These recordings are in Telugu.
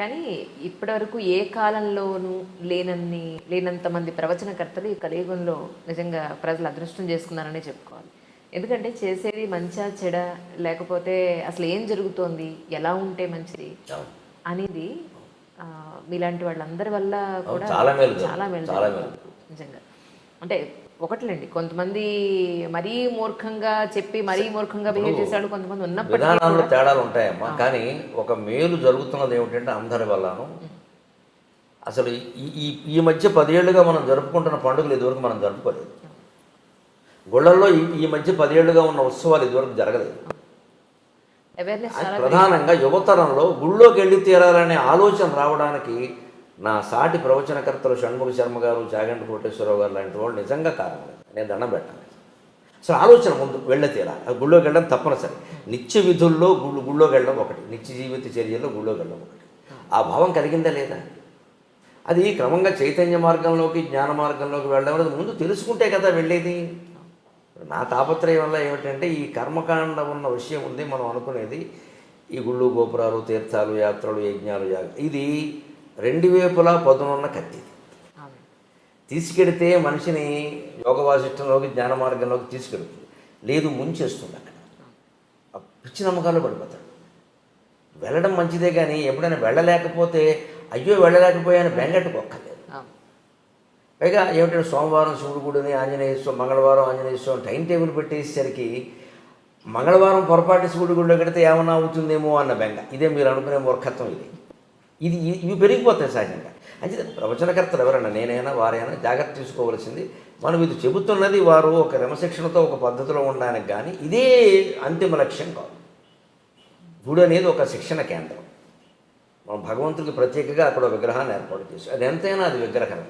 కానీ ఇప్పటివరకు ఏ కాలంలోనూ లేనంత మంది ప్రవచనకర్తలు ఈ కలియుగంలో నిజంగా ప్రజలు అదృష్టం చేసుకున్నారనే చెప్పుకోవాలి. ఎందుకంటే చేసేది మంచా చెడ, లేకపోతే అసలు ఏం జరుగుతోంది, ఎలా ఉంటే మంచిది అనేది మీలాంటి వాళ్ళందరి వల్ల కూడా చాలా మేలు నిజంగా. అంటే ఒకట్లేండి, కొంతమంది మరీ మూర్ఖంగా చెప్పి మరీ మూర్ఖంగా బిహేవ్ చేశాడు, కొంతమంది విధానాల్లో తేడాలు ఉంటాయమ్మా. కానీ ఒక మేలు జరుగుతున్నది ఏమిటంటే అందరి వల్లను. అసలు ఈ మధ్య 10 ఏళ్ళుగా మనం జరుపుకుంటున్న పండుగలు ఇదివరకు మనం జరుపుకోలేదు. గుళ్ళల్లో ఈ మధ్య 10 ఏళ్ళుగా ఉన్న ఉత్సవాలు ఇదివరకు జరగలేదు. ప్రధానంగా యువతరంలో గుళ్ళోకి వెళ్ళి తీరాలనే ఆలోచన రావడానికి నా సాటి ప్రవచనకర్తలు షణ్ముఖ శర్మ గారు, చాగంటి కోటేశ్వరరావు గారు లాంటి వాళ్ళు నిజంగా కారణం. నేను దండం పెట్టాను. అసలు ఆలోచన ముందు వెళ్ళే తీరా, గుళ్ళోకి వెళ్ళడం తప్పనిసరి. నిత్య విధుల్లో గుళ్ళోకి వెళ్ళడం ఒకటి, నిత్య జీవిత చర్యల్లో గుళ్ళోకి వెళ్ళడం ఒకటి. ఆ భావం కలిగిందా లేదా? అది క్రమంగా చైతన్య మార్గంలోకి, జ్ఞాన మార్గంలోకి వెళ్ళడం అనేది ముందు తెలుసుకుంటే కదా వెళ్ళేది. నా తాపత్రయం వల్ల ఏమిటంటే ఈ కర్మకాండ ఉన్న విషయం ఉంది. మనం అనుకునేది ఈ గుళ్ళు, గోపురాలు, తీర్థాలు, యాత్రలు, యజ్ఞాలు, ఇది 2 వైపులా పదునున్న కత్తి. తీసుకెడితే మనిషిని యోగ వాసిష్టంలోకి, జ్ఞాన మార్గంలోకి తీసుకెడుతుంది. లేదు, ముంచేస్తుంది. అక్కడ పిచ్చి నమ్మకాలు పడిపోతాడు. వెళ్ళడం మంచిదే, కానీ ఎప్పుడైనా వెళ్ళలేకపోతే అయ్యో వెళ్ళలేకపోయాని బెంగట్టుకోక్కర్లేదు. పైగా ఏమిటంటే సోమవారం శివుడు గుడిని, ఆంజనేయ స్వామి, మంగళవారం ఆంజనేయ స్వామి టైం టేబుల్ పెట్టేసరికి మంగళవారం పొరపాటు శివుడి గుడిలో కడితే ఏమన్నా అవుతుందేమో అన్న బెంగ. ఇదే మీరు అనుకునే మూర్ఖత్వం. ఇవి పెరిగిపోతాయి సహజంగా. అంటే ప్రవచనకర్తలు ఎవరైనా, నేనైనా వారైనా జాగ్రత్త తీసుకోవాల్సింది. మనం ఇది చెబుతున్నది వారు ఒక క్రమశిక్షణతో, ఒక పద్ధతిలో ఉండడానికి, కానీ ఇదే అంతిమ లక్ష్యం కాదు. గుడి అనేది ఒక శిక్షణ కేంద్రం. మనం భగవంతుడికి ప్రత్యేకంగా అక్కడ విగ్రహాన్ని ఏర్పాటు చేసి, అది ఎంతైనా అది విగ్రహం.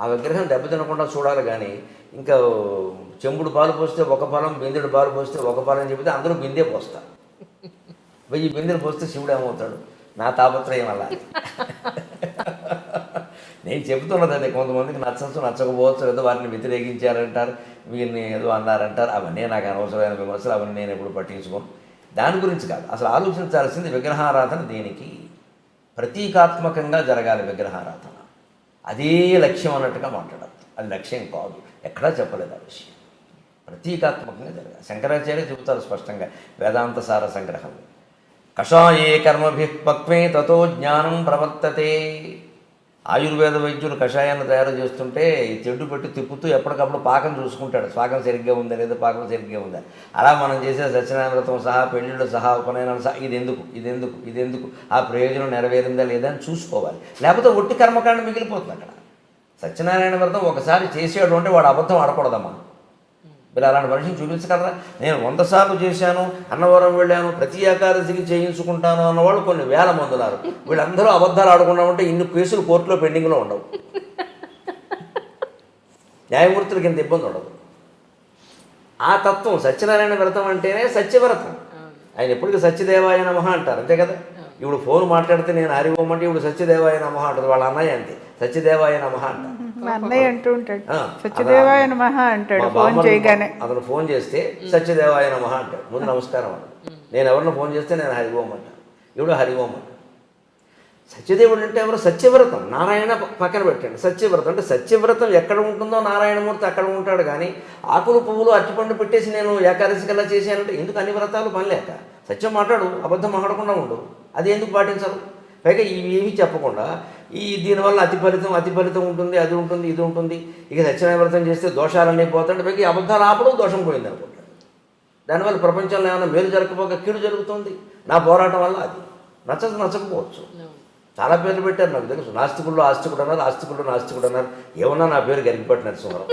ఆ విగ్రహం దెబ్బతినకుండా చూడాలి. కానీ ఇంకా చెంబుడు పాలు పోస్తే ఒక పాలం, బిందెడు పాలు పోస్తే ఒక పాలం అని చెబితే అందరూ బిందె పోస్తారు. 1000 బిందెలు పోస్తే శివుడు ఏమవుతాడు? నా తాపత్రయం వల్ల. నేను చెబుతున్నది అదే. కొంతమందికి నచ్చచ్చు, నచ్చకపోవచ్చు, ఏదో వారిని వ్యతిరేకించారంటారు, వీరిని ఏదో అన్నారంటారు. అవన్నీ నాకు అనవసరమైన విమర్శలు, అవన్నీ నేను ఎప్పుడు పట్టించుకోను. దాని గురించి కాదు అసలు ఆలోచించాల్సింది. విగ్రహారాధన దేనికి? ప్రతీకాత్మకంగా జరగాలి విగ్రహారాధన. అదే లక్ష్యం అన్నట్టుగా మాట్లాడద్దు. అది లక్ష్యం కాదు, ఎక్కడా చెప్పలేదు ఆ విషయం. ప్రతీకాత్మకంగా జరగాలి. శంకరాచార్య చెబుతారు స్పష్టంగా వేదాంత సార సంగ్రహం. కషాయే కర్మభిః పక్వే తతో జ్ఞానం ప్రవర్తతే. ఆయుర్వేద వైద్యులు కషాయాన్ని తయారు చేస్తుంటే ఈ తెడ్డు పెట్టి తిప్పుతూ ఎప్పటికప్పుడు పాకం చూసుకుంటాడు. పాకం సరిగ్గా ఉందా లేదా, పాకం సరిగ్గా ఉందా. అలా మనం చేసే సత్యనారాయణ వ్రతం సహా, పెళ్ళిళ్ళు సహా, ఉపనయనాలు సహా, ఇదెందుకు ఆ ప్రయోజనం నెరవేరిందా లేదా అని చూసుకోవాలి. లేకపోతే ఒట్టి కర్మకాండ మిగిలిపోతుంది అక్కడ. సత్యనారాయణ వ్రతం ఒకసారి చేసేడు అంటే వాడు అబద్ధం ఆడకూడదమ్మా. మీరు అలాంటి మనిషిని చూపించగలరా? నేను 100 సార్లు చేశాను, అన్నవరం వెళ్ళాను, ప్రతి ఏకాదశికి చేయించుకుంటాను అన్నవాళ్ళు కొన్ని వేల మంది ఉన్నారు. వీళ్ళందరూ అబద్ధాలు ఆడకుండా ఉంటే ఇన్ని కేసులు కోర్టులో పెండింగ్లో ఉండవు. న్యాయమూర్తులకి ఇంత ఇబ్బంది ఉండదు. ఆ తత్వం సత్యనారాయణ వ్రతం అంటేనే సత్యవ్రతం. ఆయన ఎప్పటికీ సత్యదేవాయ నమః అంటారు, అంతే కదా. ఇప్పుడు ఫోన్ మాట్లాడితే నేను హరి ఓం అంటే ఇప్పుడు సత్యదేవాయ నమః అంటారు. వాళ్ళ అన్నయ్య అంతే, సత్యదేవాయ నమః అంటారు. అన్నయ్య అంటూ ఉంటాడు, సత్యదేవాయ నమః అంటాడు. ఫోన్ చేయగానే అతను ఫోన్ చేస్తే సత్యదేవాయ నమః అంటాడు. ముందు నమస్కారం అంటాడు. నేను ఎవరిని ఫోన్ చేస్తే నేను హరి ఓం అంటాను. ఇప్పుడు హరి ఓం అంటాడు. సత్యదేవుడు అంటే ఎవరు? సత్యవ్రతం. నారాయణ పక్కన పెట్టండి. సత్యవ్రతం అంటే సత్యవ్రతం ఎక్కడ ఉంటుందో నారాయణమూర్తి అక్కడ ఉంటాడు. కానీ ఆకులు పువ్వులు అరటిపండు పెట్టేసి నేను ఏకాదశికల్లా చేశానంటే ఎందుకు? అన్ని వ్రతాలు పని లేక. సత్యం మాట్లాడు, అబద్ధం మాట్లాడకుండా ఉండు. అది ఎందుకు పాటించరు? పైగా ఇవేమీ చెప్పకుండా దీనివల్ల అతి ఫలితం ఉంటుంది, అది ఉంటుంది, ఇది ఉంటుంది. ఇక సత్యనారాయణ వ్రతం చేస్తే దోషాలన్నీ పోతాడు. పైగా అబద్ధాలు ఆపడం దోషం పోయింది అనుకుంటాడు. దానివల్ల ప్రపంచంలో ఏమైనా మేలు జరగకపోక కీడు జరుగుతుంది. నా పోరాటం వల్ల అది నచ్చకపోవచ్చు. చాలా పేర్లు పెట్టారు నాకు తెలుసు. నాస్తికుల్లో ఆస్తికుడు అన్నారు, ఆస్తికుల్లో నాస్తికుడు అన్నారు. ఏమన్నా నా పేరు గరిగిపట్టి నరసింహరావు.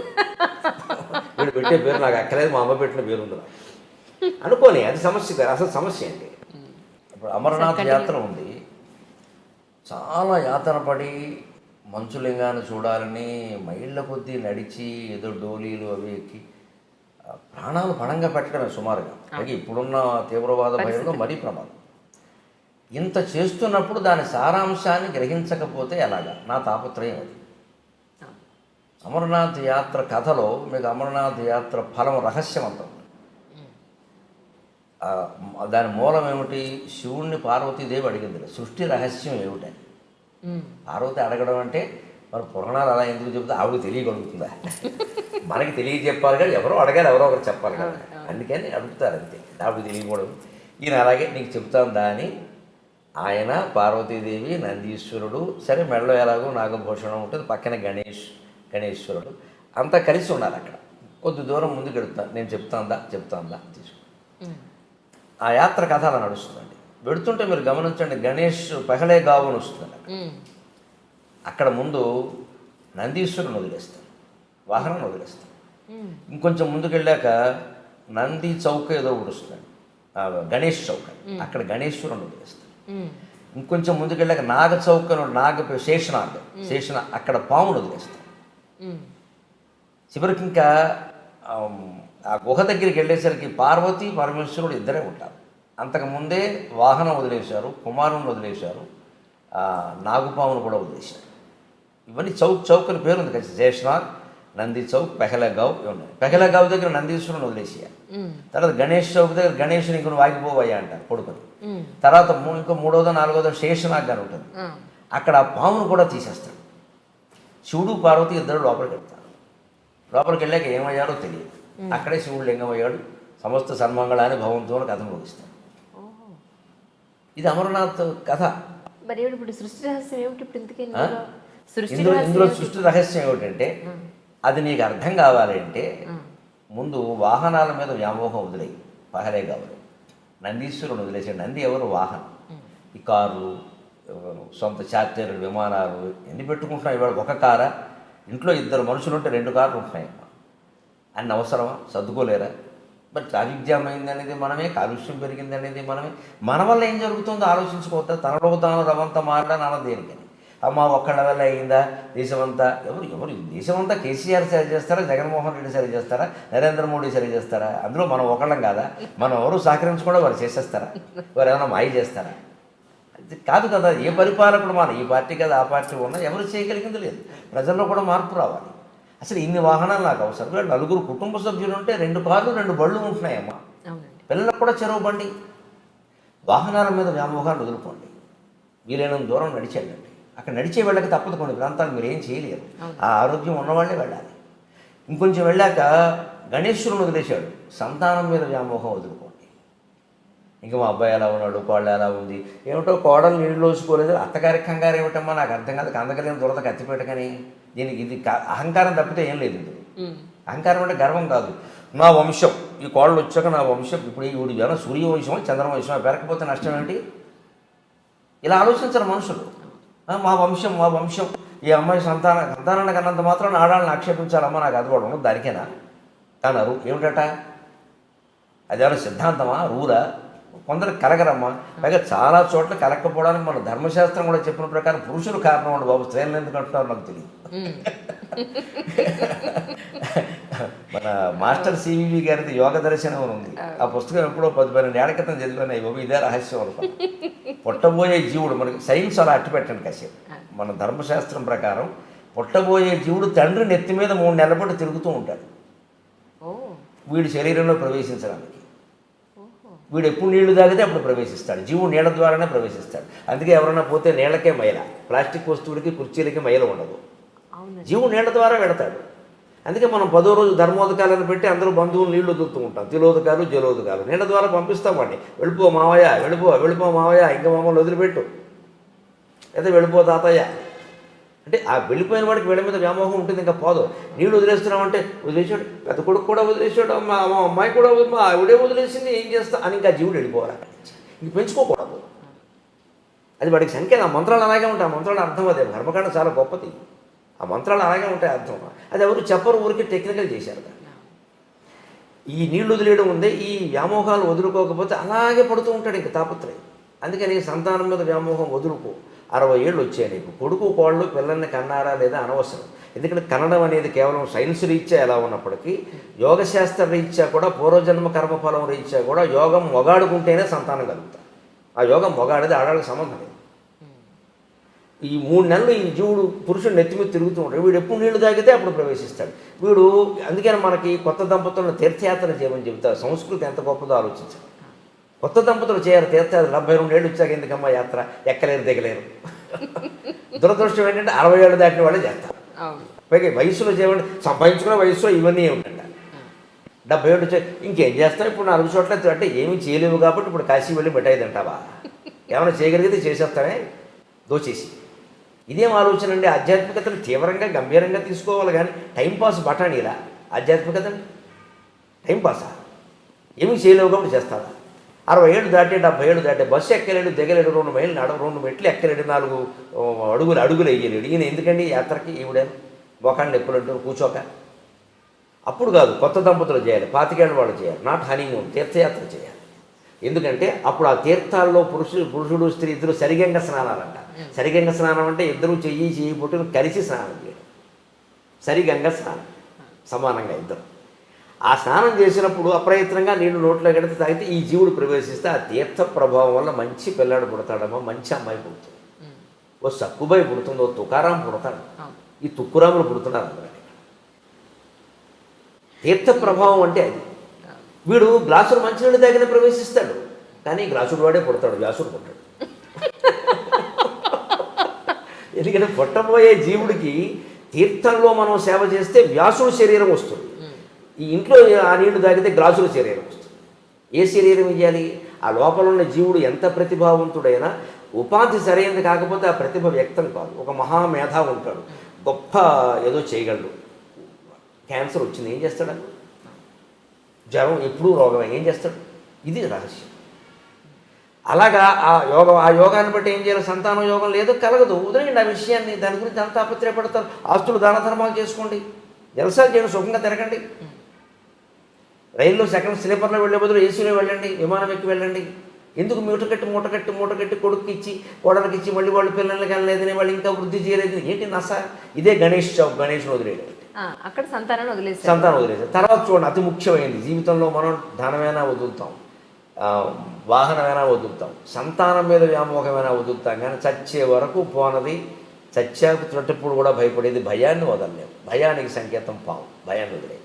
వీడు పెట్టే పేరు నాకు అక్కలేదు, మా అమ్మ పెట్టిన పేరు ఉంది అనుకోని. అది సమస్య కాదు. అసలు సమస్య ఏంటి? ఇప్పుడు అమరనాథ్ యాత్ర ఉంది. చాలా యాతన పడి మంచులింగాన్ని చూడాలని మైళ్ళ కొద్దీ నడిచి ఏదో డోలీలు అవి ఎక్కి ప్రాణాలు పణంగా పెట్టడమే సుమారుగా. అలాగే ఇప్పుడున్న తీవ్రవాద భయంలో మరీ ప్రమాదం. ఇంత చేస్తున్నప్పుడు దాని సారాంశాన్ని గ్రహించకపోతే ఎలాగా? నా తాపత్రయం అది. అమరనాథ్ యాత్ర కథలో మీకు అమరనాథ్ యాత్ర ఫలం రహస్యవంతం. దాని మూలం ఏమిటి? శివుణ్ణి పార్వతీదేవి అడిగింది, సృష్టి రహస్యం ఏమిటని. పార్వతి అడగడం అంటే మన పురాణాలు అలా ఎందుకు చెబుతా ఆవిడ తెలియగలుగుతుందా? మనకి తెలియజెప్పాలి కానీ ఎవరో అడగాలి, ఎవరో ఒకరు చెప్పాలి కదా, అందుకని అడుగుతారు అంతే. ఆవిడ తెలియకూడదు. ఈయన అలాగే నీకు చెప్తాందా అని ఆయన, పార్వతీదేవి, నందీశ్వరుడు, సరే మెడలో ఎలాగో నాగభూషణం ఉంటుంది, పక్కన గణేశ్వరుడు అంతా కలిసి ఉన్నారు అక్కడ. కొద్ది దూరం ముందుకు వెళుతాను, నేను చెప్తాందా తీసుకో. ఆ యాత్ర కథ అలా నడుస్తుందండి. వెళుతుంటే మీరు గమనించండి, గణేష్ పెహలే గావుని వస్తుంది. అక్కడ ముందు నందీశ్వరుని వదిలేస్తాను, వాహనం వదిలేస్తాను. ఇంకొంచెం ముందుకు వెళ్ళాక నంది చౌక ఏదో ఒకటి వస్తుంది, గణేష్ చౌక, అక్కడ గణేశ్వరుని వదిలేస్తాను. ఇంకొంచెం ముందుకు వెళ్ళాక నాగ చౌక, శేషనాగ్ అక్కడ పామును వదిలేస్తాను. చివరికి ఇంకా ఆ గుహ దగ్గరికి వెళ్ళేసరికి పార్వతి పరమేశ్వరుడు ఇద్దరే ఉంటారు. అంతకుముందే వాహనం వదిలేశారు, కుమారుని వదిలేశారు, నాగుపామును కూడా వదిలేశారు. ఇవన్నీ చౌక్ అని పేరు ఉంది కదా, శేషనాగ్, నంది చౌక్, పెహలగావ్ ఉన్నాయి. పెహలగావ్ దగ్గర నందీశ్వరుని వదిలేసారు. తర్వాత గణేష్ చౌక్ దగ్గర గణేషుని ఇంకొన్ని వాగిపోవయ్యా అంటారు కొడుకుని. తర్వాత ఇంకో 3వ 4వ శేషనాగ్ అని ఉంటుంది, అక్కడ ఆ పామును కూడా తీసేస్తాడు. శివుడు పార్వతి ఇద్దరు లోపలికి వెళ్తారు. లోపలికి వెళ్ళాక ఏమయ్యారో తెలియదు. అక్కడే శివుడు లింగమయ్యాడు. సమస్త సన్మంగళాన్ని భగవంతుని కథ ముగిస్తాడు. ఇది అమరనాథ్ కథ. మరి ఇప్పుడు సృష్టి రహస్యం ఏమిటి? ఇప్పుడు ఇందులో సృష్టి రహస్యం ఏమిటంటే, అది నీకు అర్థం కావాలి అంటే ముందు వాహనాల మీద వ్యామోహం వదిలేయి. పహలే కావాలి, నందీశ్వరుని వదిలేసాడు. నంది ఎవరు? వాహనం. ఈ కార్లు, సొంత చార్టర్లు, విమానాలు ఎన్ని పెట్టుకుంటున్నాయి ఇవాళ? ఒక కారా? ఇంట్లో 2 మనుషులు ఉంటే 2 కార్లు ఉంటున్నాయి. అన్ని అవసరమా? సర్దుకోలేరా? మరి ట్రాఫిక్ జామ్ అయింది అనేది మనమే, కాలుష్యం పెరిగింది అనేది మనమే. మన వల్ల ఏం జరుగుతుందో ఆలోచించుకోవద్దా? తనలో తాను రవంతా మారడానికి అన్నది దేనికని? అమ్మ ఒక్కళ్ళ వల్ల అయిందా? దేశమంతా ఎవరు దేశమంతా కేసీఆర్ సరి చేస్తారా, జగన్మోహన్ రెడ్డి సరి చేస్తారా, నరేంద్ర మోడీ సరి చేస్తారా? అందులో మనం ఒకళ్ళం కాదా? మనం ఎవరు సహకరించకుండా వారు చేసేస్తారా? వారు ఏమైనా మాయ చేస్తారా? అది కాదు కదా. ఏ పరిపాలకుడు ఈ పార్టీ కదా ఆ పార్టీ ఉన్నా ఎవరు చేయగలిగింది లేదు. ప్రజల్లో కూడా మార్పు రావాలి. అసలు ఇన్ని వాహనాలు నాకు అవసరం లేదు. 4 కుటుంబ సభ్యులు ఉంటే 2 కార్లు 2 బళ్ళు ఉంటున్నాయమ్మా. పిల్లలకు కూడా చెరువు బండి. వాహనాల మీద వ్యామోహాన్ని వదులుకోండి. వీలైనంత దూరం నడిచి వెళ్ళండి. అక్కడ నడిచే వెళ్ళక తప్పదు, కొన్ని ప్రాంతాలు మీరు ఏం చేయలేరు. ఆ ఆరోగ్యం ఉన్నవాళ్ళే వెళ్ళాలి. ఇంకొంచెం వెళ్ళాక గణేశ్వరుని వదిలేశాడు. సంతానం మీద వ్యామోహం వదులుకోండి. ఇంకా మా అబ్బాయి ఎలా ఉన్నాడు, కోళ్ళు ఎలా ఉంది, ఏమిటో కోడలు నీళ్ళు వేసుకోలేదు, అత్తగారి కంగారు ఏమిటమ్మా నాకు అర్థం కాదు. కందకలేని దురద కత్తిపెట్టకని. దీనికి ఇది అహంకారం తప్పితే ఏం లేదు. ఇది అహంకారం అంటే గర్వం కాదు. నా వంశం, ఈ కోళ్ళు వచ్చాక నా వంశం, ఇప్పుడు ఈవిడి ఏమైనా సూర్యవంశమా చంద్రవంశమా, పెరగకపోతే నష్టం ఏంటి? ఇలా ఆలోచించరు మనుషులు. మా వంశం, ఈ అమ్మాయి సంతానాన్ని కన్నంత మాత్రం ఆడాలని ఆక్షేపించాలమ్మా, నాకు అది కూడా ఉండదు దానికేనా అన్నారు. ఏమిటట? అదేమైనా సిద్ధాంతమా, రూలా? కొందరికి కలగరమ్మా. పైగా చాలా చోట్ల కలగకపోవడానికి మన ధర్మశాస్త్రం కూడా చెప్పిన ప్రకారం పురుషులు కారణం ఉండదు బాబు. స్త్రీలను ఎందుకు అంటున్నారు నాకు తెలియదు. మన మాస్టర్ సివివి గారిది యోగ దర్శనం అని ఉంది. ఆ పుస్తకం ఎప్పుడో 10-12 ఏళ్ల క్రితం చదివాను. బాబు ఇదే రహస్యం అనుకో. పుట్టబోయే జీవుడు, మనకి సైన్స్ అలా అట్టి పెట్టండి కాసేపు. మన ధర్మశాస్త్రం ప్రకారం పుట్టబోయే జీవుడు తండ్రి నెత్తి మీద 3 నెలల పాటు తిరుగుతూ ఉంటాడు వీడి శరీరంలో ప్రవేశించడానికి. వీడు ఎప్పుడు నీళ్లు తాగితే అప్పుడు ప్రవేశిస్తాడు. జీవుడు నీళ్ళ ద్వారానే ప్రవేశిస్తాడు. అందుకే ఎవరైనా పోతే నీళ్ళకే మైల, ప్లాస్టిక్ వస్తువులకి కుర్చీలకి మైల ఉండదు. జీవుడు నీళ్ళ ద్వారా వెళతాడు. అందుకే మనం 10వ రోజు ధర్మోదకాలను పెట్టి అందరూ బంధువులు నీళ్లు వదులుతూ ఉంటాం. తిలోదకాలు, జలోదకాలు నీళ్ళ ద్వారా పంపిస్తామండి. వెళ్ళిపో మావయ్య, వెళ్ళిపో మావయ్య, ఇంకా మమ్మల్ని వదిలిపెట్టు, అయితే వెళ్ళిపో తాతయ్య అంటే ఆ వెళ్ళిపోయిన వాడికి వీళ్ళ మీద వ్యామోహం ఉంటుంది, ఇంకా పోదు. నీళ్ళు వదిలేస్తున్నామంటే వదిలేసాడు, పెద్ద కొడుకు కూడా వదిలేసాడు, మా అమ్మాయి కూడా మా ఆవిడే వదిలేసింది, ఏం చేస్తా అని ఇంకా జీవుడు వెళ్ళిపోవాలి. ఇంక పెంచుకోకూడదు. అది వాడికి సంఖ్య. ఆ మంత్రాలు అలాగే ఉంటాయి. ఆ మంత్రాలు అర్థం అదే. కర్మకాండ చాలా గొప్పది. ఆ మంత్రాలు అలాగే ఉంటాయి అర్థం. అది ఎవరు చెప్పరు, ఊరికి టెక్నికల్ చేశారు దాన్ని. ఈ నీళ్లు వదిలేయడం ఉంది. ఈ వ్యామోహాలు వదులుకోకపోతే అలాగే పడుతూ ఉంటాడు ఇంక తాపత్రయం. అందుకని సంతానం మీద వ్యామోహం వదులుకో. 60 ఏళ్ళు వచ్చాయి నీకు, కొడుకు కోళ్ళు పిల్లల్ని కన్నారా లేదా అనవసరం. ఎందుకంటే కనడం అనేది కేవలం సైన్స్ రీత్యా ఎలా ఉన్నప్పటికీ యోగశాస్త్ర రీత్యా కూడా, పూర్వజన్మ కర్మఫలం రీత్యా కూడా యోగం మొగాడుకుంటేనే సంతానం కలుగుతారు. ఆ యోగం మొగాడిది ఆడాళ్ళకి సంబంధం లేదు. ఈ 3 నెలలు ఈ జీవుడు పురుషుడు నెత్తి మీద తిరుగుతూ ఉంటాడు. వీడు ఎప్పుడు నీళ్లు తాగితే అప్పుడు ప్రవేశిస్తాడు వీడు. అందుకని మనకి కొత్త దంపతులను తీర్థయాత్ర చేయమని చెబుతారు. సంస్కృతి ఎంత గొప్పదో ఆలోచించాలి. కొత్త దంపతులు చేయరు తీర్థయాత్ర. 72 ఏళ్ళు వచ్చాక ఎందుకమ్మా యాత్ర, ఎక్కలేరు దిగలేరు, దురదృష్టం ఏంటంటే 60 ఏళ్ళు దాటిన వాళ్ళే చేస్తారు. అవును. పైగా వయసులో చేయమంటే సంపాదించుకునే వయసులో ఇవన్నీ ఏమిటంట 70 ఏళ్ళు ఇంకేం చేస్తావు ఇప్పుడు 4 చోట్ల అంటే ఏమీ చేయలేవు కాబట్టి ఇప్పుడు కాశీ వెళ్ళి మిఠాయి తింటావా? ఏమైనా చేయగలిగితే చేసేస్తానే దోచేసి. ఇదేం ఆలోచన అండి? ఆధ్యాత్మికతను తీవ్రంగా గంభీరంగా తీసుకోవాలి కానీ టైంపాస్ బఠానీలా ఆధ్యాత్మికతని టైంపాసా? ఏమీ చేయలేవు కాబట్టి చేస్తావా? 60 ఏళ్ళు దాటి 70 ఏళ్ళు దాటి బస్సు ఎక్కలేడు, దిగలేడు, 2 మైళ్ళు 2 మెట్లు ఎక్కలేడు, 4 అడుగులు వేయలేడు. ఈయన ఎందుకండి యాత్రకి? ఈవిడేను మొఖాన్ని నొప్పులు అంటూ కూర్చోక. అప్పుడు కాదు, కొత్త దంపతులు చేయాలి, 25 ఏళ్ళ వాళ్ళు చేయాలి, నాట్ హనీమూన్, తీర్థయాత్ర చేయాలి. ఎందుకంటే అప్పుడు ఆ తీర్థాల్లో పురుషుడు స్త్రీ ఇద్దరు సరిగంగ స్నానాలంట. సరిగంగ స్నానం అంటే ఇద్దరు చెయ్యి పుట్టును కలిసి స్నానం చేయడం, సరిగంగ స్నానం, సమానంగా ఇద్దరు. ఆ స్నానం చేసినప్పుడు అప్రయత్నంగా నీళ్లు నోట్లో కడితే తాగితే ఈ జీవుడు ప్రవేశిస్తే ఆ తీర్థ ప్రభావం వల్ల మంచి పిల్లాడు పుడతాడమ్మా, మంచి అమ్మాయి పుడుతుంది. ఓ సక్కుబాయి పుడుతుంది, ఓ తుకారాం పుడతాడు, ఈ తుక్కురాములు పుడుతున్నారు అందరూ. తీర్థ ప్రభావం అంటే అది. వీడు గ్లాసులు మంచినీళ్ళు తాగిన ప్రవేశిస్తాడు, కానీ గ్లాసుడు వాడే పుడతాడు, వ్యాసుడు పుట్టాడు. ఎందుకంటే పుట్టబోయే జీవుడికి తీర్థంలో మనం సేవ చేస్తే వ్యాసుడు శరీరం వస్తుంది. ఈ ఇంట్లో ఆ నీళ్లు తాగితే గ్లాసుల శరీరం వస్తుంది. ఏ శరీరం ఇవ్వాలి? ఆ లోపల ఉన్న జీవుడు ఎంత ప్రతిభావంతుడైనా ఉపాధి సరైనది కాకపోతే ఆ ప్రతిభ వ్యక్తం కాదు. ఒక మహామేధావి ఉంటాడు, గొప్ప ఏదో చేయగలడు, క్యాన్సర్ వచ్చింది ఏం చేస్తాడు? జ్వరం ఎప్పుడూ రోగమే, ఏం చేస్తాడు? ఇది రహస్యం. అలాగా ఆ యోగాన్ని బట్టి ఏం చేయాలి? సంతాన యోగం లేదు, కలగదు, వదిలేయండి ఆ విషయాన్ని. దాని గురించి అంత ఆపత్రయపడతారు. ఆస్తులు దాన ధర్మాలు చేసుకోండి, జలసాలు చేయండి, సుఖంగా తిరగండి. రైల్లో సెకండ్ స్లీపర్లో వెళ్ళే బదులు ఏసీలో వెళ్ళండి, విమానం ఎక్కి వెళ్ళండి. ఎందుకు మూటకట్టి కొడుకు ఇచ్చి కోడలకి ఇచ్చి మళ్ళీ వాళ్ళు పిల్లలకి వెళ్ళలేదని వాళ్ళు ఇంకా వృద్ధి చేయలేదు ఏంటి నస? ఇదే గణేష్ను వదిలేయడం, అక్కడ సంతానం వదిలేసారు. తర్వాత చూడండి, అతి ముఖ్యమైనది జీవితంలో మనం ధనమైనా వదులుతాం, వాహనమైనా వదులుతాం, సంతానం మీద వ్యామోహమైనా వదులుతాం, కానీ చచ్చే వరకు పోనది. చచ్చాకు త్రొట్టప్పుడు కూడా భయపడేది భయాన్ని వదలలేము. భయానికి సంకేతం పాము, భయాన్ని వదిలేదు.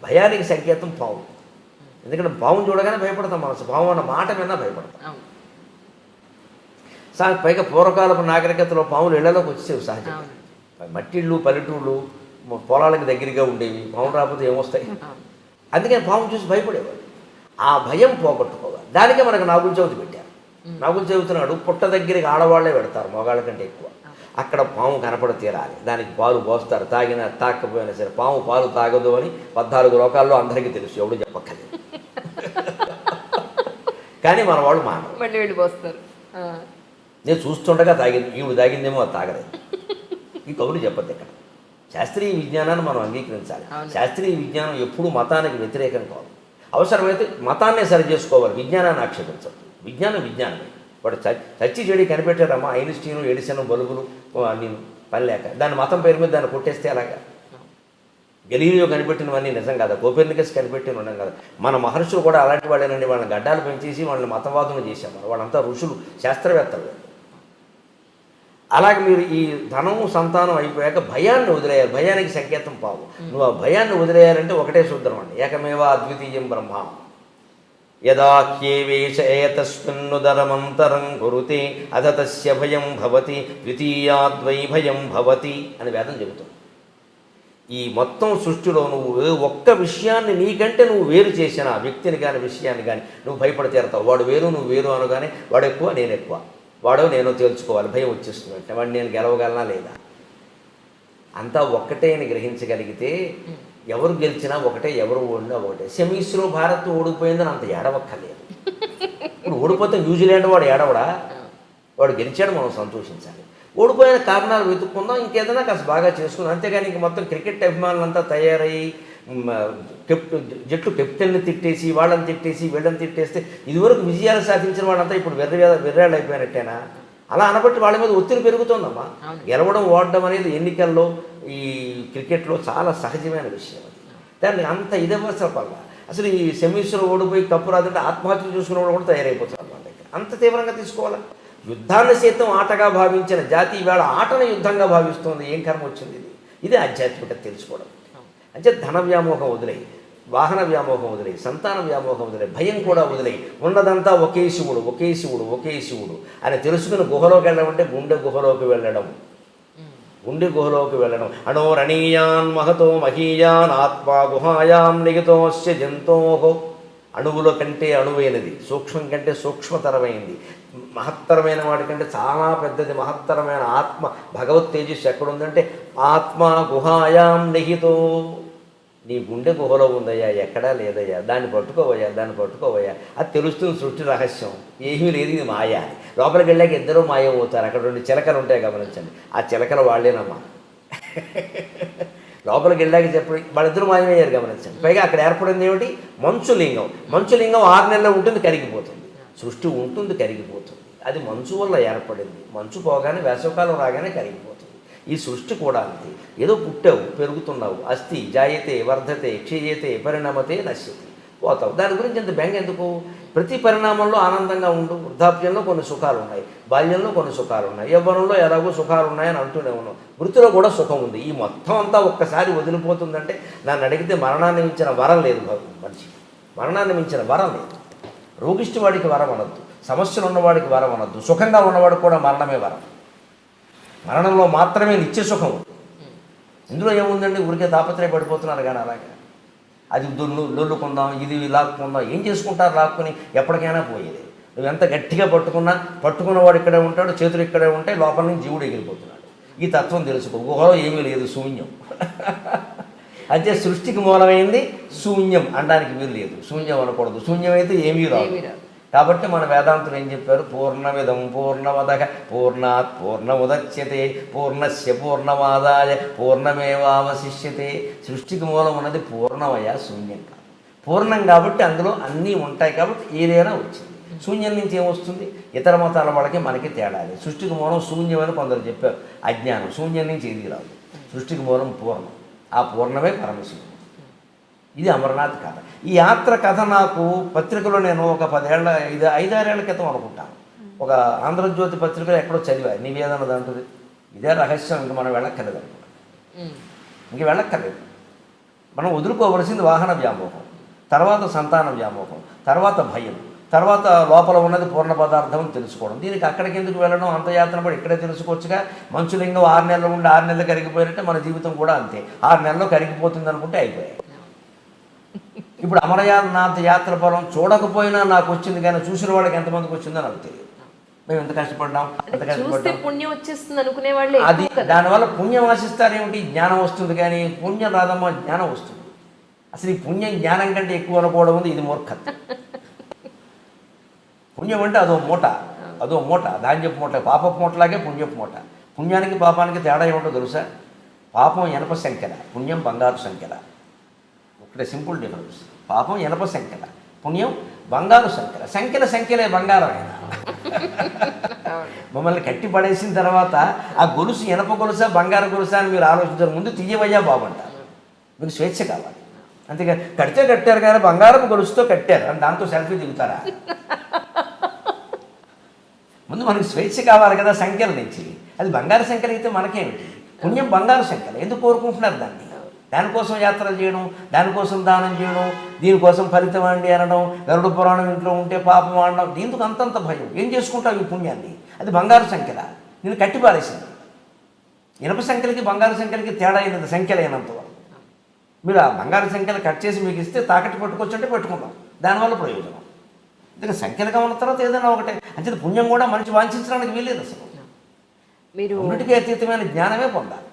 భయానికి సంకేతం పాము, ఎందుకంటే పావును చూడగానే భయపడతాం. మనసు పాము అన్న మాట విన్నా భయపడతాం. పైగా పూర్వకాలపు నాగరికతలో పాములు ఇళ్లలోకి వచ్చేవి సహజంగా. మట్టిళ్ళు, పల్లెటూళ్ళు, పొలాలకు దగ్గరగా ఉండేవి. పాము రాకపోతే ఏమొస్తాయి? అందుకని పాము చూసి భయపడేవాడు. ఆ భయం పోగొట్టుకోవాలి. దానికే మనకు నాగుల చవితి పెట్టారు. నాగుల చవితి నాడు పుట్ట దగ్గరికి ఆడవాళ్లే పెడతారు మగాళ్ళ కంటే ఎక్కువ. అక్కడ పాము కనపడ తీరాలి, దానికి పాలు పోస్తారు. తాగినా తాకపోయినా సరే పాము పాలు తాగదు అని 14 లోకాల్లో అందరికీ తెలుసు, ఎవడు చెప్పక్కర్లేదు. కానీ మన వాళ్ళు మానవు, మళ్ళీ వెళ్ళి పోస్తారు. నేను చూస్తుండగా తాగింది, ఈవిడ తాగిందేమో అది తాగలేదు. ఈ కబురు చెప్పద్దు. ఇక్కడ శాస్త్రీయ విజ్ఞానాన్ని మనం అంగీకరించాలి. శాస్త్రీయ విజ్ఞానం ఎప్పుడూ మతానికి వ్యతిరేకం కాదు. అవసరమైతే మతాన్నే సరి చేసుకోవాలి, విజ్ఞానాన్ని ఆక్షేపించదు. విజ్ఞానమే. వాడు చచ్చి చెడి కనిపెట్టారమ్మా, ఐన్స్టీను, ఎడిసన్, బల్బులు అన్ని పని లేక దాని మతం పేరు మీద దాన్ని కొట్టేస్తే అలాగా. గెలీలియో కనిపెట్టినవన్నీ నిజం కదా, కోపెర్నికస్ కనిపెట్టిన ఉండడం కదా. మన మహర్షులు కూడా అలాంటి వాళ్ళేనండి. వాళ్ళని గడ్డాలు పెంచేసి వాళ్ళని మతవాదులు చేసేవారు. వాళ్ళంతా ఋషులు, శాస్త్రవేత్తలు. అలాగే మీరు ఈ ధనము సంతానం అయిపోయాక భయాన్ని వదిలేయాలి. భయానికి సంకేతం పావు. నువ్వు ఆ భయాన్ని వదిలేయాలంటే ఒకటే సూత్రం అండి, ఏకమేవ అద్వితీయం బ్రహ్మ. యదాఖ్యేవేష ఏతస్మిన్నుదరమంతరం కురుతే అథ తస్య భయం భవతి ద్వితీయాద్వై భయం భవతి అని వేదం చెబుతుంది. ఈ మొత్తం సృష్టిలో నువ్వు ఒక్క విషయాన్ని నీకంటే నువ్వు వేరు చేసిన వ్యక్తిని కానీ విషయాన్ని కానీ నువ్వు భయపడి తీరతావు. వాడు వేరు నువ్వు వేరు అనగానే వాడు ఎక్కువ నేను ఎక్కువ, వాడో నేను తేల్చుకోవాలి, భయం వచ్చేస్తుంది. అంటే వాడు నేను గెలవగలనా లేదా? అంతా ఒక్కటే అని గ్రహించగలిగితే ఎవరు గెలిచినా ఒకటే, ఎవరు ఓడినా ఒకటే. సెమీస్లో భారత్ ఓడిపోయిందని అంత ఏడవక్కర్లేదు. ఇప్పుడు ఓడిపోతే న్యూజిలాండ్ వాడు ఏడవడా? వాడు గెలిచాడు, మనం సంతోషించాలి. ఓడిపోయిన కారణాలు వెతుక్కుందాం, ఇంకేదైనా కాస్త బాగా చేసుకుందాం. అంతేగాని ఇంక మొత్తం క్రికెట్ అభిమానులంతా తయారయ్యి జట్టు కెప్టెన్ని తిట్టేసి వాళ్ళని తిట్టేసి వీళ్ళని తిట్టేస్తే ఇదివరకు విజయాలు సాధించిన వాళ్ళంతా ఇప్పుడు వెర్రాళ్ళు అయిపోయినట్టేనా? అలా అనబట్టి వాళ్ళ మీద ఒత్తిడి పెరుగుతుందమ్మా. గెలవడం ఓడడం అనేది ఎన్నికల్లో ఈ క్రికెట్లో చాలా సహజమైన విషయం. అది దాన్ని అంత ఇదవసరపల్ల అసలు ఈ సెమీస్లో ఓడిపోయి కప్పు రాదంటే ఆత్మహత్య చూసుకున్న కూడా తయారైపోతారు వాళ్ళ దగ్గర. అంత తీవ్రంగా తీసుకోవాలా? యుద్ధాన్ని సైతం ఆటగా భావించిన జాతి ఇవాళ ఆటను యుద్ధంగా భావిస్తుంది. ఏం కర్మ వచ్చింది ఇది? ఇదే ఆధ్యాత్మికత తెలుసుకోవడం. అంటే ధన వ్యామోహం వదిలేయి, వాహన వ్యామోహం వదిలే, సంతాన వ్యామోహం వదిలే, భయం కూడా వదిలే, ఉన్నదంతా ఒకే శివుడు ఒకే శివుడు ఒకే శివుడు అని తెలుసుకుని గుహలోకి వెళ్ళడం అంటే గుండె గుహలోకి వెళ్ళడం. గుండె గుహలోకి వెళ్ళడం. అణోరణీయాన్ మహతో మహీయాన్ ఆత్మా గుహాయాం నిగితోస్య జంతోహో. అణువుల కంటే అణువైనది, సూక్ష్మం కంటే సూక్ష్మతరమైంది, మహత్తరమైన వాటి కంటే చాలా పెద్దది మహత్తరమైన ఆత్మ భగవత్ తేజస్సు ఎక్కడుందంటే ఆత్మ గుహాయాం నిహితో. నీ గుండె గుహలో ఉందయ్యా, ఎక్కడా లేదయ్యా, దాన్ని పట్టుకోవయ్యా, దాన్ని పట్టుకోవయ్యా. అది తెలుస్తుంది సృష్టి రహస్యం. ఏమీ లేదు, ఇది మాయ అని. లోపలికి వెళ్ళాక ఇద్దరూ మాయమవుతారు. అక్కడ 2 చిలకలు ఉంటాయి గమనించండి. ఆ చిలకలు వాళ్ళేనమ్మా. లోపలికి వెళ్ళాక చెప్పండి, వాళ్ళిద్దరూ మాయమయ్యారు గమనించండి. పైగా అక్కడ ఏర్పడింది ఏమిటి? మంచులింగం. మంచులింగం 6 నెలలు ఉంటుంది, కరిగిపోతుంది. సృష్టి ఉంటుంది, కరిగిపోతుంది. అది మంచు వల్ల ఏర్పడింది. మంచు పోగానే వేసవకాలం రాగానే కరిగిపోతుంది. ఈ సృష్టి కూడా అంతే. ఏదో పుట్టావు, పెరుగుతున్నావు, అస్థి జాయతే వర్ధతే క్షీయతే పరిణమతే నశ్యతే, పోతావు. దాని గురించి ఇంత బెంగ ఎందుకు? ప్రతి పరిణామంలో ఆనందంగా ఉండు. వృద్ధాప్యంలో కొన్ని సుఖాలు ఉన్నాయి, బాల్యంలో కొన్ని సుఖాలు ఉన్నాయి, యవ్వనంలో ఎలాగో సుఖాలు ఉన్నాయని అంటూనే ఉన్నాం. వృత్తిలో కూడా సుఖం ఉంది. ఈ మొత్తం అంతా ఒక్కసారి వదిలిపోతుందంటే నన్ను అడిగితే మరణాన్ని మించిన వరం లేదు మనిషి. మరణాన్ని మించిన వరం లేదు. రోగిష్టి వాడికి వరం అనొద్దు, సమస్యలు ఉన్నవాడికి వరం అనొద్దు, సుఖంగా ఉన్నవాడికి కూడా మరణమే వరం. మరణంలో మాత్రమే నిత్య సుఖం. ఇందులో ఏముందండి? ఊరికే తాపత్రయపడిపోతున్నారు కానీ అలాగే. అది లొల్లుకుందాం, ఇది లాక్కుందాం, ఏం చేసుకుంటారు లాక్కుని? ఎప్పటికైనా పోయేది. నువ్వు ఎంత గట్టిగా పట్టుకున్నవాడు ఇక్కడే ఉంటాడు, చేతులు ఇక్కడే ఉంటాయి, లోపల నుంచి జీవుడు ఎగిరిపోతున్నాడు. ఈ తత్వం తెలుసుకో. గుహలో ఏమీ లేదు, శూన్యం. అయితే సృష్టికి మూలమైంది శూన్యం అనడానికి వీలు లేదు. శూన్యం అనకూడదు. శూన్యం అయితే ఏమీ రాదు. కాబట్టి మన వేదాంతులు ఏం చెప్పారు? పూర్ణమిదం పూర్ణమదః పూర్ణాత్ పూర్ణముదచ్యతే పూర్ణస్య పూర్ణమాదాయ పూర్ణమేవావశిష్యతే. సృష్టికి మూలం ఉన్నది పూర్ణమయ, శూన్యం కాదు. పూర్ణం కాబట్టి అందులో అన్నీ ఉంటాయి కాబట్టి ఏదైనా వచ్చింది. శూన్యం నుంచి ఏమొస్తుంది? ఇతర మతాల వాళ్ళకి మనకి తేడాలి. సృష్టికి మూలం శూన్యమని కొందరు చెప్పారు. అజ్ఞానం. శూన్యం నుంచి ఏది రాదు. సృష్టికి మూలం పూర్ణం. ఆ పూర్ణమే పరమశివుడు. ఇది అమర్నాథ్ కథ. ఈ యాత్ర కథ నాకు పత్రికలో నేను ఒక 5-6 ఏళ్ల క్రితం అనుకుంటాను, ఒక ఆంధ్రజ్యోతి పత్రికలో ఎక్కడో చదివా. నివేదన దాంట్లో ఇదే రహస్యం. ఇంక మనం వెళ్ళక్కర్లేదు అనుకుంటా. ఇంక వెళ్ళక్కర్లేదు. మనం వదులుకోవలసింది వాహన వ్యామోహం, తర్వాత సంతాన వ్యామోహం, తర్వాత భయం, తర్వాత లోపల ఉన్నది పూర్ణ పదార్థం తెలుసుకోవడం. దీనికి అక్కడికి ఎందుకు వెళ్ళడం? అంత యాత్ర పడి ఇక్కడే తెలుసుకోవచ్చుగా. మంచులింగం 6 నెలలు ఉండి 6 నెలలు కరిగిపోయినట్టే మన జీవితం కూడా అంతే. 6 నెలల్లో కరిగిపోతుంది అనుకుంటే అయిపోయాయి. ఇప్పుడు అమరనాథ్ యాత్ర ఫలం చూడకపోయినా నాకు వచ్చింది, కానీ చూసిన వాళ్ళకి ఎంతమందికి వచ్చిందో నాకు తెలియదు. మేము ఎంత కష్టపడ్డాం, ఎంత కష్టపడ్డాం. పుణ్యం వచ్చేస్తుంది అనుకునే వాళ్ళే. అది దానివల్ల పుణ్యం ఆశిస్తారేమిటి? జ్ఞానం వస్తుంది, కానీ పుణ్యం రాదమ్మా, జ్ఞానం వస్తుంది. అసలు ఈ పుణ్యం జ్ఞానం కంటే ఎక్కువ అనుకోవడం ఉంది. ఇది మూర్ఖత్వం. పుణ్యం అంటే అదో మూట, ధాన్యపు మూట, పాపపు మూటలాగే పుణ్యపు మూట. పుణ్యానికి పాపానికి తేడా ఏమిటో తెలుసా? పాపం ఇనప సంఖ్యల, పుణ్యం బంగారు సంఖ్యల. ఇక్కడ సింపుల్ డిఫరెన్స్. పాపం ఇనప సంఖ్యల, పుణ్యం బంగారు సంఖ్యల. సంఖ్యలే బంగారం అయినా. మమ్మల్ని కట్టి పడేసిన తర్వాత ఆ గొలుసు ఇనప గొలుసా బంగారు గొలుసా అని మీరు ఆలోచించారు. ముందు తీయవయ్యా బాగుంటారు. మీకు స్వేచ్ఛ కావాలి. అంతేగాని కడితే కట్టారు కానీ బంగారపు గొలుసుతో కట్టారు అని దాంతో సెల్ఫీ దిగుతారా? ముందు మనకు స్వేచ్ఛ కావాలి కదా సంఖ్యల నుంచి. అది బంగారు సంఖ్యలు అయితే మనకేమిటి? పుణ్యం బంగారు సంఖ్యలు. ఎందుకు కోరుకుంటున్నారు దాన్ని? దానికోసం యాత్రలు చేయడం, దానికోసం దానం చేయడం, దీనికోసం ఫలితం అండి అనడం, గరుడ పురాణం ఇంట్లో ఉంటే పాపం ఆడడం, దీంతో అంతంత భయం. ఏం చేసుకుంటావు ఈ పుణ్యాన్ని? అది బంగారు సంఖ్యల. నేను కట్టిపారేసింది. ఇనప సంఖ్యలకి బంగారు సంఖ్యలకి తేడా అయినది సంఖ్యలైనంత వరకు. మీరు ఆ బంగారు సంఖ్యలు కట్ చేసి మీకు ఇస్తే తాకట్టు పట్టుకొచ్చుంటే పెట్టుకుంటాం. దానివల్ల ప్రయోజనం. అందుకే సంఖ్యలుగా ఉన్న తర్వాత ఏదైనా ఒకటే. అంటే పుణ్యం కూడా మనిషి వాంఛించడానికి వీలేదు. అసలు మీరు అన్నిటికీ అతీతమైన జ్ఞానమే పొందాలి.